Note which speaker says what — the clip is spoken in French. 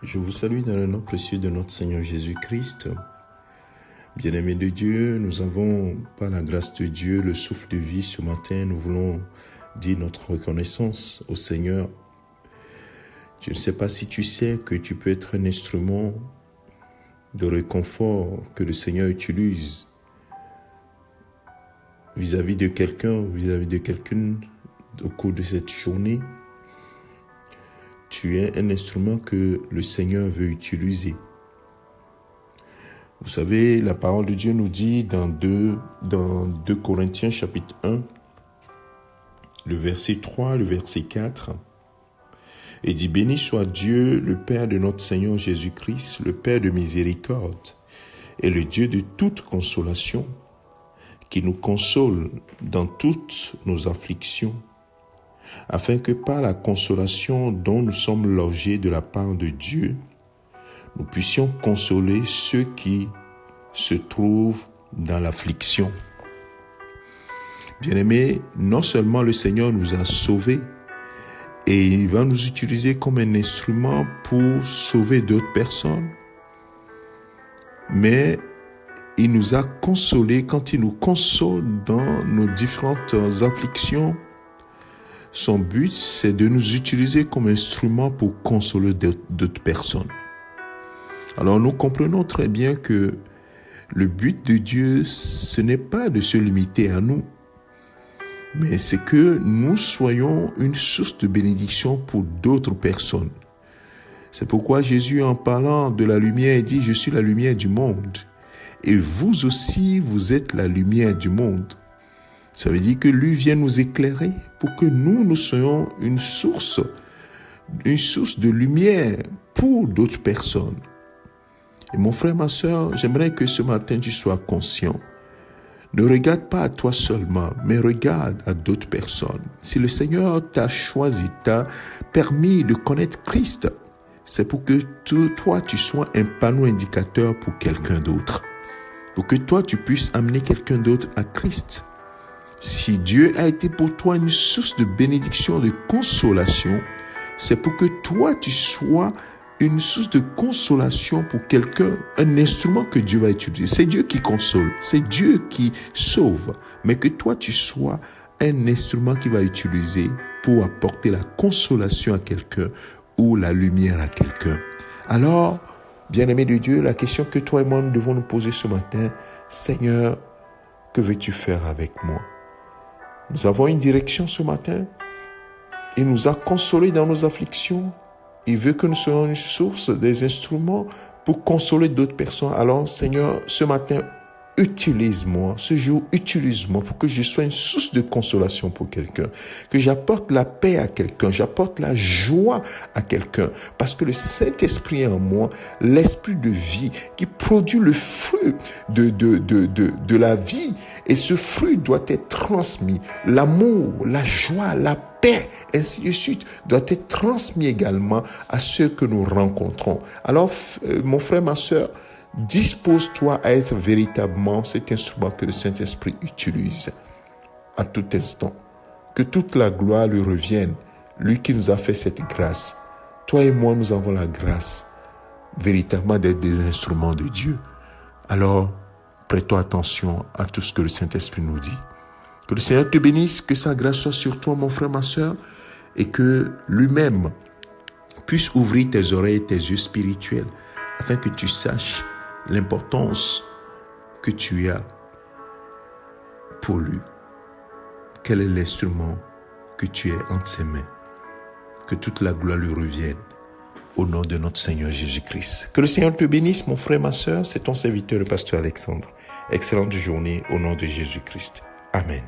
Speaker 1: Je vous salue dans le nom précieux de notre Seigneur Jésus-Christ. Bien-aimés de Dieu, nous avons, par la grâce de Dieu, le souffle de vie ce matin. Nous voulons dire notre reconnaissance au Seigneur. Je ne sais pas si tu sais que tu peux être un instrument de réconfort que le Seigneur utilise vis-à-vis de quelqu'un au cours de cette journée. Tu es un instrument que le Seigneur veut utiliser. Vous savez, la parole de Dieu nous dit dans 2 Corinthiens chapitre 1, le verset 3, le verset 4, et dit « Béni soit Dieu, le Père de notre Seigneur Jésus-Christ, le Père de miséricorde, et le Dieu de toute consolation, qui nous console dans toutes nos afflictions, afin que par la consolation dont nous sommes logés de la part de Dieu, nous puissions consoler ceux qui se trouvent dans l'affliction. » Bien-aimés, non seulement le Seigneur nous a sauvés, et il va nous utiliser comme un instrument pour sauver d'autres personnes, mais il nous a consolés. Quand il nous console dans nos différentes afflictions, son but, c'est de nous utiliser comme instrument pour consoler d'autres personnes. Alors nous comprenons très bien que le but de Dieu, ce n'est pas de se limiter à nous, mais c'est que nous soyons une source de bénédiction pour d'autres personnes. C'est pourquoi Jésus, en parlant de la lumière, dit « Je suis la lumière du monde ». Et vous aussi, vous êtes la lumière du monde. Ça veut dire que lui vient nous éclairer pour que nous soyons une source de lumière pour d'autres personnes. Et mon frère, ma soeur, j'aimerais que ce matin tu sois conscient. Ne regarde pas à toi seulement, mais regarde à d'autres personnes. Si le Seigneur t'a choisi, t'a permis de connaître Christ, c'est pour que toi, tu sois un panneau indicateur pour quelqu'un d'autre. Pour que toi, tu puisses amener quelqu'un d'autre à Christ. Si Dieu a été pour toi une source de bénédiction, de consolation, c'est pour que toi, tu sois une source de consolation pour quelqu'un, un instrument que Dieu va utiliser. C'est Dieu qui console, c'est Dieu qui sauve, mais que toi, tu sois un instrument qu'il va utiliser pour apporter la consolation à quelqu'un ou la lumière à quelqu'un. Alors, bien-aimé de Dieu, la question que toi et moi nous devons nous poser ce matin, Seigneur, que veux-tu faire avec moi? Nous avons une direction ce matin. Il nous a consolés dans nos afflictions. Il veut que nous soyons une source, des instruments pour consoler d'autres personnes. Alors, Seigneur, ce matin, utilise-moi, ce jour, utilise-moi pour que je sois une source de consolation pour quelqu'un, que j'apporte la paix à quelqu'un, j'apporte la joie à quelqu'un, parce que le Saint-Esprit est en moi, l'esprit de vie qui produit le fruit de la vie, et ce fruit doit être transmis. L'amour, la joie, la paix, ainsi de suite, doit être transmis également à ceux que nous rencontrons. Alors, mon frère, ma sœur, dispose-toi à être véritablement cet instrument que le Saint-Esprit utilise à tout instant. Que toute la gloire lui revienne, lui qui nous a fait cette grâce. Toi et moi, nous avons la grâce véritablement d'être des instruments de Dieu. Alors, prête-toi attention à tout ce que le Saint-Esprit nous dit. Que le Seigneur te bénisse, que sa grâce soit sur toi, mon frère, ma soeur, et que lui-même puisse ouvrir tes oreilles et tes yeux spirituels afin que tu saches l'importance que tu as pour lui. Quel est l'instrument que tu es entre ses mains? Que toute la gloire lui revienne au nom de notre Seigneur Jésus-Christ. Que le Seigneur te bénisse, mon frère, ma soeur. C'est ton serviteur, le pasteur Alexandre. Excellente journée au nom de Jésus-Christ. Amen.